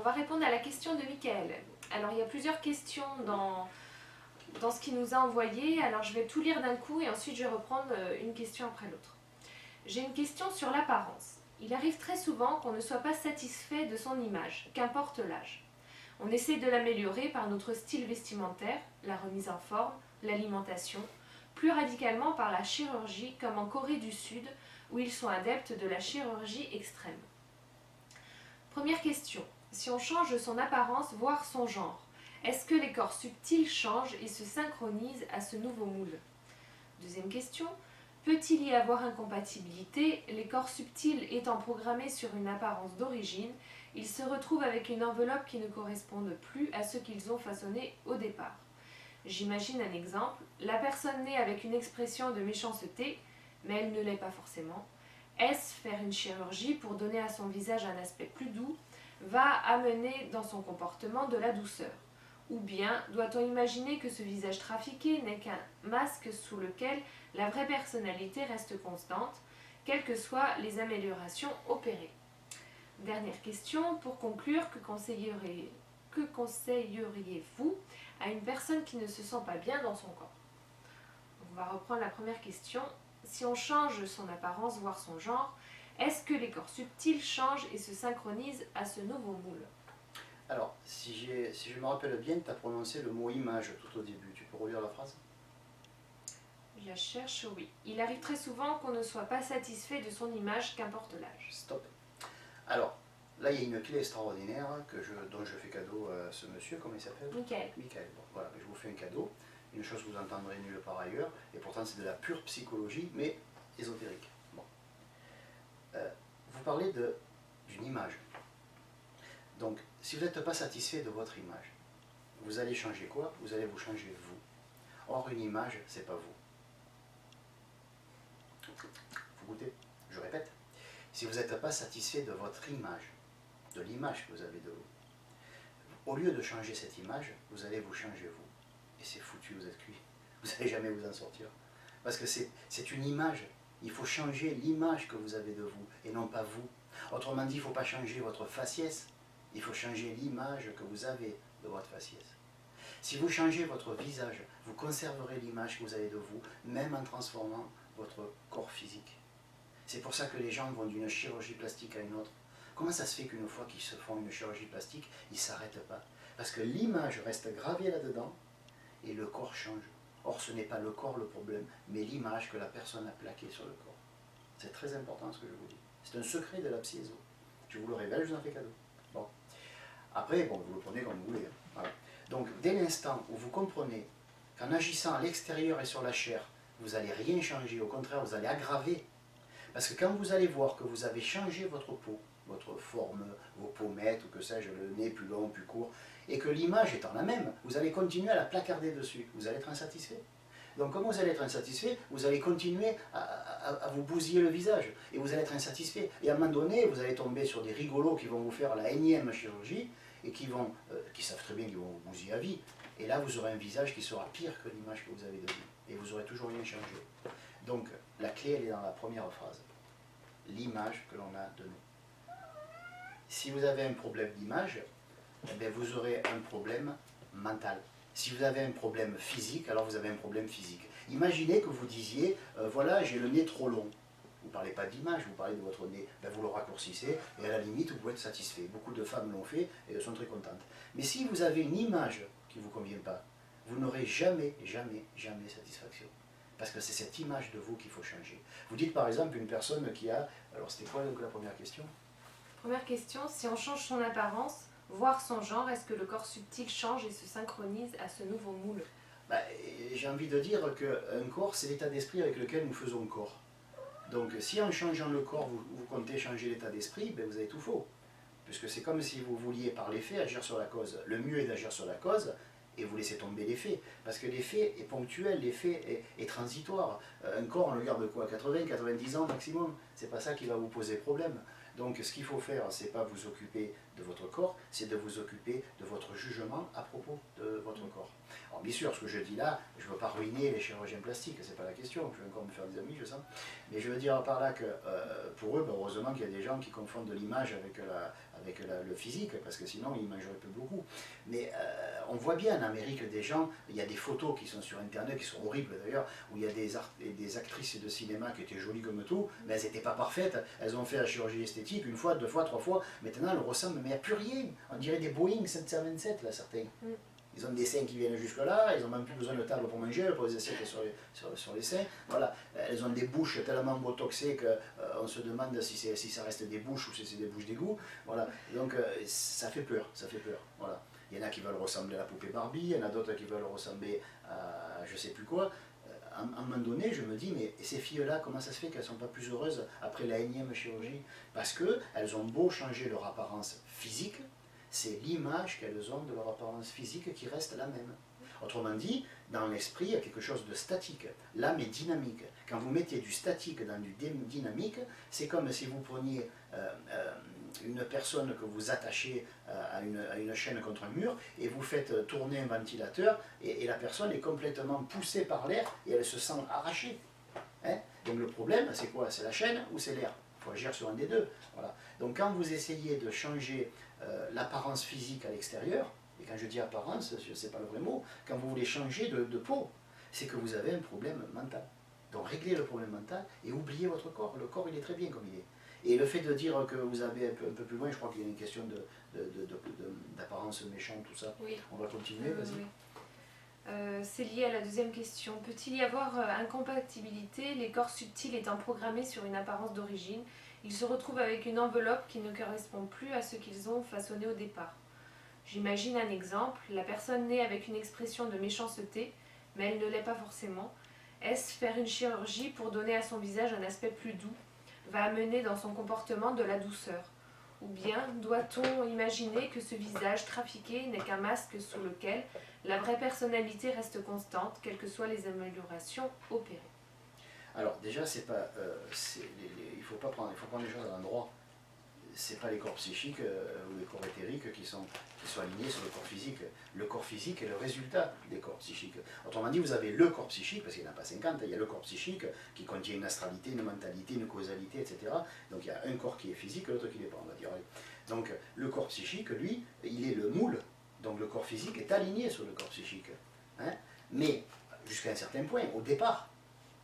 on va répondre à la question de Michael. Alors, il y a plusieurs questions dans ce qu'il nous a envoyé. Alors, je vais tout lire d'un coup et ensuite je vais reprendre une question après l'autre. J'ai une question sur l'apparence. Il arrive très souvent qu'on ne soit pas satisfait de son image, qu'importe l'âge. On essaie de l'améliorer par notre style vestimentaire, la remise en forme, l'alimentation, plus radicalement par la chirurgie comme en Corée du Sud où ils sont adeptes de la chirurgie extrême. Première question. Si on change son apparence, voire son genre, est-ce que les corps subtils changent et se synchronisent à ce nouveau moule? Deuxième question. Peut-il y avoir incompatibilité? Les corps subtils étant programmés sur une apparence d'origine, ils se retrouvent avec une enveloppe qui ne corresponde plus à ce qu'ils ont façonné au départ. J'imagine un exemple. La personne née avec une expression de méchanceté, mais elle ne l'est pas forcément. Est-ce faire une chirurgie pour donner à son visage un aspect plus doux, va amener dans son comportement de la douceur? Ou bien doit-on imaginer que ce visage trafiqué n'est qu'un masque sous lequel la vraie personnalité reste constante, quelles que soient les améliorations opérées? Dernière question, pour conclure, que conseilleriez-vous à une personne qui ne se sent pas bien dans son corps? On va reprendre la première question. Si on change son apparence, voire son genre, est-ce que les corps subtils changent et se synchronisent à ce nouveau moule? Alors, si je me rappelle bien, tu as prononcé le mot image tout au début. Tu peux relire la phrase? Je la cherche, oui. Il arrive très souvent qu'on ne soit pas satisfait de son image, qu'importe l'âge. Stop. Alors, là, il y a une clé extraordinaire dont je fais cadeau à ce monsieur. Comment il s'appelle? Michael. Michael. Bon, voilà, je vous fais un cadeau. Une chose que vous entendrez nulle part ailleurs. Et pourtant, c'est de la pure psychologie, mais ésotérique. Bon. Vous parlez d'une image. Donc, si vous n'êtes pas satisfait de votre image, vous allez changer quoi? Vous allez vous changer vous. Or, une image, c'est pas vous. Vous goûtez? Je répète. Si vous n'êtes pas satisfait de votre image, de l'image que vous avez de vous, au lieu de changer cette image, vous allez vous changer vous. Et c'est foutu, vous êtes cuit. Vous n'allez jamais vous en sortir. Parce que c'est une image. Il faut changer l'image que vous avez de vous, et non pas vous. Autrement dit, il ne faut pas changer votre faciès. Il faut changer l'image que vous avez de votre faciès. Si vous changez votre visage, vous conserverez l'image que vous avez de vous, même en transformant votre corps physique. C'est pour ça que les gens vont d'une chirurgie plastique à une autre. Comment ça se fait qu'une fois qu'ils se font une chirurgie plastique, ils ne s'arrêtent pas? Parce que l'image reste gravée là-dedans et le corps change. Or, ce n'est pas le corps le problème, mais l'image que la personne a plaquée sur le corps. C'est très important ce que je vous dis. C'est un secret de la psyéso. Je vous le révèle, je vous en fais cadeau. Bon. Après, bon, vous le prenez comme vous voulez. Hein. Voilà. Donc, dès l'instant où vous comprenez qu'en agissant à l'extérieur et sur la chair, vous n'allez rien changer, au contraire, vous allez aggraver. Parce que quand vous allez voir que vous avez changé votre peau, votre forme, vos pommettes, ou que sais-je, le nez plus long, plus court, et que l'image étant la même, vous allez continuer à la placarder dessus. Vous allez être insatisfait. Donc, comme vous allez être insatisfait, vous allez continuer à vous bousiller le visage. Et vous allez être insatisfait. Et à un moment donné, vous allez tomber sur des rigolos qui vont vous faire la énième chirurgie, et qui savent très bien qu'ils vont vous bousiller à vie. Et là, vous aurez un visage qui sera pire que l'image que vous avez de vous. Et vous aurez toujours rien changé. Donc, la clé, elle est dans la première phrase. L'image que l'on a de nous. Si vous avez un problème d'image, eh bien, vous aurez un problème mental. Si vous avez un problème physique, alors vous avez un problème physique. Imaginez que vous disiez, voilà, j'ai le nez trop long. Vous ne parlez pas d'image, vous parlez de votre nez. Ben, vous le raccourcissez et à la limite, vous pouvez être satisfait. Beaucoup de femmes l'ont fait et elles sont très contentes. Mais si vous avez une image qui ne vous convient pas, vous n'aurez jamais, jamais, jamais satisfaction. Parce que c'est cette image de vous qu'il faut changer. Vous dites par exemple une personne qui a... Alors c'était quoi donc la première question? Première question, si on change son apparence, voire son genre, est-ce que le corps subtil change et se synchronise à ce nouveau moule? Ben, j'ai envie de dire qu'un corps, c'est l'état d'esprit avec lequel nous faisons corps. Donc si en changeant le corps, vous comptez changer l'état d'esprit, ben, vous avez tout faux. Puisque c'est comme si vous vouliez par les faits agir sur la cause. Le mieux est d'agir sur la cause, et vous laissez tomber l'effet. Parce que l'effet est ponctuel, l'effet est transitoire. Un corps, on le garde quoi, 80, 90 ans maximum. C'est pas ça qui va vous poser problème. Donc ce qu'il faut faire, c'est pas vous occuper de votre corps, c'est de vous occuper de votre jugement à propos de votre corps. Alors bien sûr, ce que je dis là, je ne veux pas ruiner les chirurgiens plastiques, c'est pas la question, je vais encore me faire des amis, je sens. Mais je veux dire par là que pour eux, heureusement qu'il y a des gens qui confondent l'image avec le physique, parce que sinon ils mangeraient peu beaucoup. Mais on voit bien en Amérique des gens, il y a des photos qui sont sur internet, qui sont horribles d'ailleurs, où il y a des actrices de cinéma qui étaient jolies comme tout, mais elles n'étaient pas parfaites, elles ont fait la chirurgie esthétique une fois, deux fois, trois fois, maintenant elles ressemblent, mais il n'y a plus rien. On dirait des Boeing 727 là, certains. Ils ont des seins qui viennent jusque là, ils n'ont même plus besoin de table pour manger, pour les assiettes sur les seins. Voilà. Elles ont des bouches tellement botoxées qu'on se demande si ça reste des bouches ou si c'est des bouches d'égout. Voilà. Donc ça fait peur, ça fait peur. Voilà. Il y en a qui veulent ressembler à la poupée Barbie, il y en a d'autres qui veulent ressembler à je sais plus quoi. À un moment donné, je me dis, mais ces filles-là, comment ça se fait qu'elles ne sont pas plus heureuses après la énième chirurgie? Parce qu'elles ont beau changer leur apparence physique, c'est l'image qu'elles ont de leur apparence physique qui reste la même. Autrement dit, dans l'esprit, il y a quelque chose de statique. L'âme est dynamique. Quand vous mettez du statique dans du dynamique, c'est comme si vous preniez une personne que vous attachez à une chaîne contre un mur et vous faites tourner un ventilateur et la personne est complètement poussée par l'air et elle se sent arrachée. Hein? Donc le problème, c'est quoi? C'est la chaîne ou c'est l'air? Il faut agir sur un des deux. Voilà. Donc quand vous essayez de changer l'apparence physique à l'extérieur, et quand je dis apparence, ce n'est pas le vrai mot, quand vous voulez changer de peau, c'est que vous avez un problème mental. Donc réglez le problème mental et oubliez votre corps. Le corps, il est très bien comme il est. Et le fait de dire que vous avez un peu plus loin, je crois qu'il y a une question d'apparence méchante, tout ça. Oui. On va continuer, vas-y. Oui. C'est lié à la deuxième question. Peut-il y avoir incompatibilité, les corps subtils étant programmés sur une apparence d'origine, ils se retrouvent avec une enveloppe qui ne correspond plus à ce qu'ils ont façonné au départ. J'imagine un exemple, la personne naît avec une expression de méchanceté, mais elle ne l'est pas forcément. Est-ce faire une chirurgie pour donner à son visage un aspect plus doux, va amener dans son comportement de la douceur? Ou bien doit-on imaginer que ce visage trafiqué n'est qu'un masque sous lequel la vraie personnalité reste constante, quelles que soient les améliorations opérées? Alors déjà, c'est pas, il faut prendre les choses à l'endroit. C'est pas les corps psychiques ou les corps éthériques qui sont alignés sur le corps physique. Le corps physique est le résultat des corps psychiques. Autrement dit, vous avez le corps psychique, parce qu'il n'y en a pas 50, il y a le corps psychique qui contient une astralité, une mentalité, une causalité, etc. Donc il y a un corps qui est physique, l'autre qui n'est pas, on va dire. Donc le corps psychique, lui, il est le moule. Donc le corps physique est aligné sur le corps psychique. Hein? Mais jusqu'à un certain point, au départ,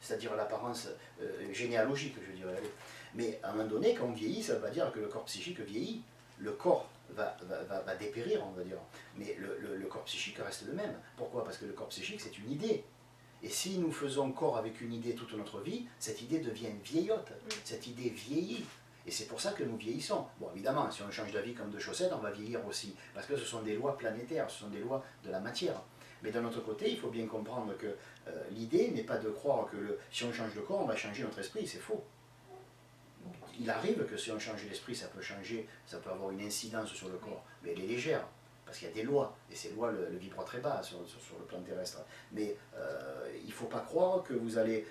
c'est-à-dire l'apparence généalogique, je dirais. Mais à un moment donné, quand on vieillit, ça ne veut pas dire que le corps psychique vieillit. Le corps va dépérir, on va dire. Mais le corps psychique reste le même. Pourquoi? Parce que le corps psychique, c'est une idée. Et si nous faisons corps avec une idée toute notre vie, cette idée devient vieillotte. Cette idée vieillit. Et c'est pour ça que nous vieillissons. Bon, évidemment, si on change d'avis comme de chaussettes, on va vieillir aussi. Parce que ce sont des lois planétaires, ce sont des lois de la matière. Mais d'un autre côté, il faut bien comprendre que l'idée n'est pas de croire que si on change de corps, on va changer notre esprit. C'est faux. Il arrive que si on change l'esprit, ça peut changer, ça peut avoir une incidence sur le corps, mais elle est légère, parce qu'il y a des lois, et ces lois le vibrent très bas sur le plan terrestre. Mais il ne faut pas croire que vous allez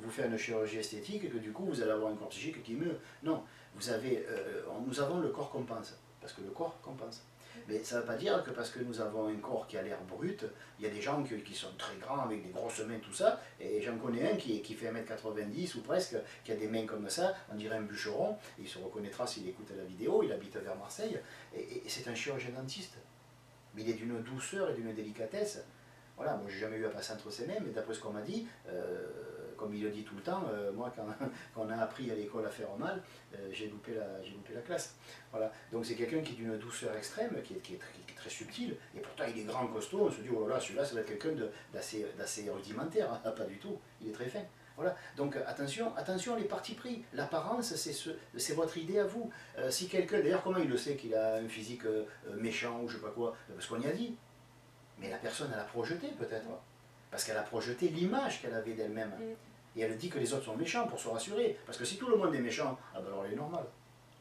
vous faire une chirurgie esthétique et que du coup vous allez avoir un corps psychique qui est mieux. Non, nous avons le corps compense, parce que le corps compense. Mais ça ne veut pas dire que parce que nous avons un corps qui a l'air brut, il y a des gens qui sont très grands, avec des grosses mains, tout ça, et j'en connais un qui fait 1m90 ou presque, qui a des mains comme ça, on dirait un bûcheron, il se reconnaîtra s'il écoute la vidéo, il habite vers Marseille, et c'est un chirurgien dentiste. Mais il est d'une douceur et d'une délicatesse. Voilà, moi j'ai jamais eu à passer entre ses mains, mais d'après ce qu'on m'a dit, comme il le dit tout le temps, moi quand on a appris à l'école à faire mal, j'ai loupé la classe. Voilà. Donc c'est quelqu'un qui est d'une douceur extrême, qui est très subtil, et pourtant il est grand, costaud, on se dit oh là là, celui-là ça va être quelqu'un d'assez rudimentaire, hein. Pas du tout, il est très fin. Voilà. Donc attention les partis pris, l'apparence c'est votre idée à vous. Si quelqu'un, d'ailleurs comment il le sait qu'il a un physique méchant ou je sais pas quoi, parce qu'on y a dit. Mais la personne elle a projeté peut-être, parce qu'elle a projeté l'image qu'elle avait d'elle-même. Et elle dit que les autres sont méchants pour se rassurer. Parce que si tout le monde est méchant, ah ben alors elle est normale.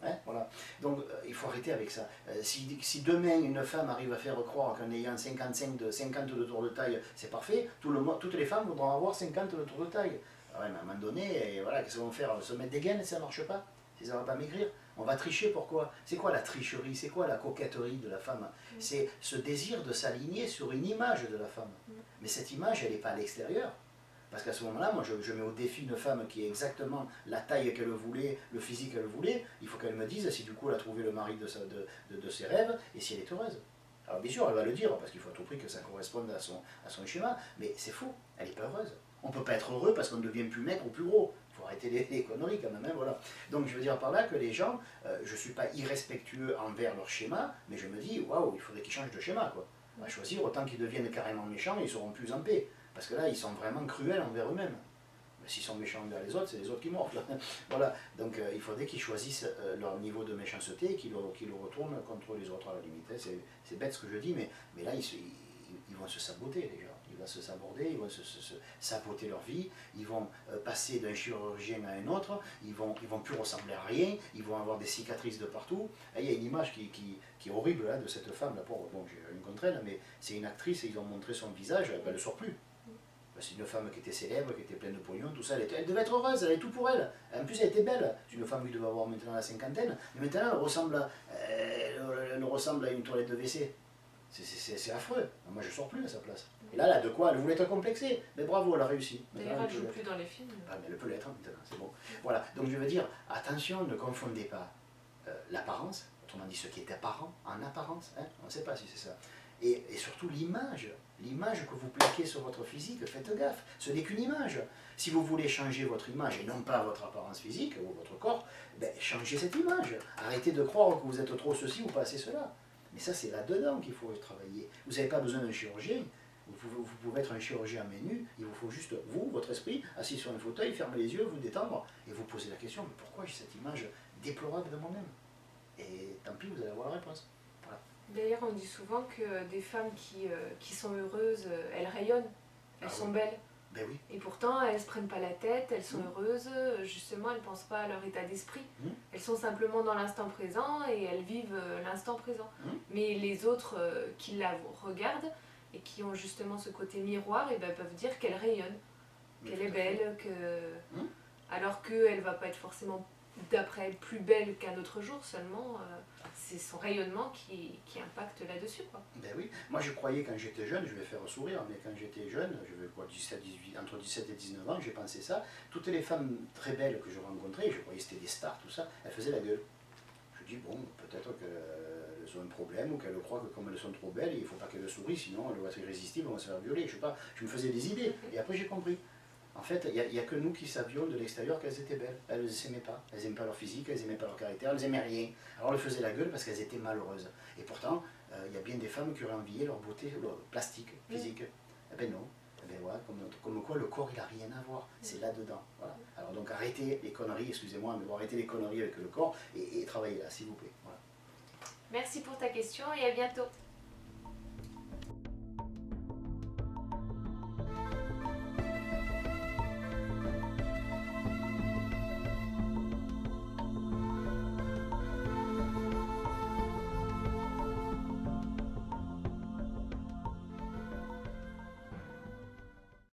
Hein, voilà. Donc il faut arrêter avec ça. Si demain une femme arrive à faire croire qu'en ayant 50 de tour de taille, c'est parfait, toutes les femmes voudront avoir 50 de tour de taille. Ah ouais, mais à un moment donné, et voilà, qu'est-ce qu'on va faire? Se mettre des gaines, ça ne marche pas? Si ça ne va pas maigrir? On va tricher, pourquoi? C'est quoi la tricherie? C'est quoi la coquetterie de la femme? C'est ce désir de s'aligner sur une image de la femme. Mais cette image, elle n'est pas à l'extérieur. Parce qu'à ce moment-là, moi, je mets au défi une femme qui est exactement la taille qu'elle voulait, le physique qu'elle voulait. Il faut qu'elle me dise si du coup elle a trouvé le mari de ses rêves et si elle est heureuse. Alors bien sûr, elle va le dire, parce qu'il faut à tout prix que ça corresponde à son schéma, mais c'est faux, elle n'est pas heureuse. On ne peut pas être heureux parce qu'on ne devient plus maigre ou plus gros. Il faut arrêter les conneries quand même, hein, voilà. Donc je veux dire par là que les gens, je ne suis pas irrespectueux envers leur schéma, mais je me dis, waouh, il faudrait qu'ils changent de schéma, quoi. On va choisir, autant qu'ils deviennent carrément méchants, ils seront plus en paix. Parce que là, ils sont vraiment cruels envers eux-mêmes. Mais s'ils sont méchants envers les autres, c'est les autres qui mordent. Voilà. Donc il faudrait qu'ils choisissent leur niveau de méchanceté et qu'ils le retournent contre les autres à la limite. C'est bête ce que je dis, mais là, ils vont se saboter déjà. Ils vont se saborder, ils vont se saboter leur vie, ils vont passer d'un chirurgien à un autre, ils vont plus ressembler à rien, ils vont avoir des cicatrices de partout. Et il y a une image qui est horrible là, de cette femme, là, pauvre. Bon, j'ai rien contre elle, mais c'est une actrice et ils ont montré son visage, elle ne sort plus. C'est une femme qui était célèbre, qui était pleine de pognon, tout ça. Elle devait être heureuse, elle avait tout pour elle. En plus, elle était belle. C'est une femme qui devait avoir maintenant la cinquantaine. Mais maintenant, elle ressemble à une toilette de WC. C'est affreux. Moi, je ne sors plus à sa place. Et là, de quoi? Elle voulait être complexée. Mais bravo, elle a réussi. D'ailleurs, elle ne joue plus dans les films. Ah, mais elle peut l'être maintenant, c'est bon. Voilà. Donc, je veux dire, attention, ne confondez pas l'apparence, autrement dit ce qui est apparent, en apparence. Hein, on ne sait pas si c'est ça. Et surtout l'image que vous plaquez sur votre physique, faites gaffe, ce n'est qu'une image. Si vous voulez changer votre image et non pas votre apparence physique ou votre corps, ben, changez cette image. Arrêtez de croire que vous êtes trop ceci ou pas assez cela. Mais ça, c'est là-dedans qu'il faut travailler. Vous n'avez pas besoin d'un chirurgien, vous pouvez être un chirurgien à main nue, il vous faut juste, vous, votre esprit, assis sur un fauteuil, fermer les yeux, vous détendre, et vous poser la question, mais pourquoi j'ai cette image déplorable de moi-même? Et tant pis, vous allez avoir la réponse. Voilà. D'ailleurs, on dit souvent que des femmes qui sont heureuses, elles rayonnent, elles sont belles. Ben oui. Et pourtant, elles ne se prennent pas la tête, elles sont heureuses, justement, elles ne pensent pas à leur état d'esprit. Elles sont simplement dans l'instant présent et elles vivent l'instant présent. Mais les autres qui la regardent et qui ont justement ce côté miroir, et ben, peuvent dire qu'elle rayonne, qu'elle est belle, alors qu'elle ne va pas être forcément d'après elle plus belle qu'un autre jour, seulement c'est son rayonnement qui impacte là-dessus, quoi. Ben oui, moi je croyais quand j'étais jeune, je vais faire sourire, mais quand j'étais jeune, entre 17 et 19 ans, j'ai pensé ça, toutes les femmes très belles que je rencontrais, je croyais que c'était des stars, tout ça, elles faisaient la gueule. Je dis, bon, peut-être qu'elles ont un problème ou qu'elles croient que comme elles sont trop belles, il ne faut pas qu'elles sourient, sinon elles vont être irrésistibles, elles vont se faire violer, je sais pas, je me faisais des idées, et après j'ai compris. En fait, il n'y a que nous qui savions de l'extérieur qu'elles étaient belles. Elles ne s'aimaient pas. Elles n'aimaient pas leur physique, elles n'aimaient pas leur caractère, elles n'aimaient rien. Alors elles faisaient la gueule parce qu'elles étaient malheureuses. Et pourtant, il y a bien des femmes qui auraient envié leur beauté leur plastique, physique. Eh ben non. Eh ben voilà, comme quoi le corps, il n'a rien à voir. C'est là-dedans. Voilà. Alors donc arrêtez les conneries, excusez-moi, mais bon, arrêtez les conneries avec le corps et travaillez là, s'il vous plaît. Voilà. Merci pour ta question et à bientôt.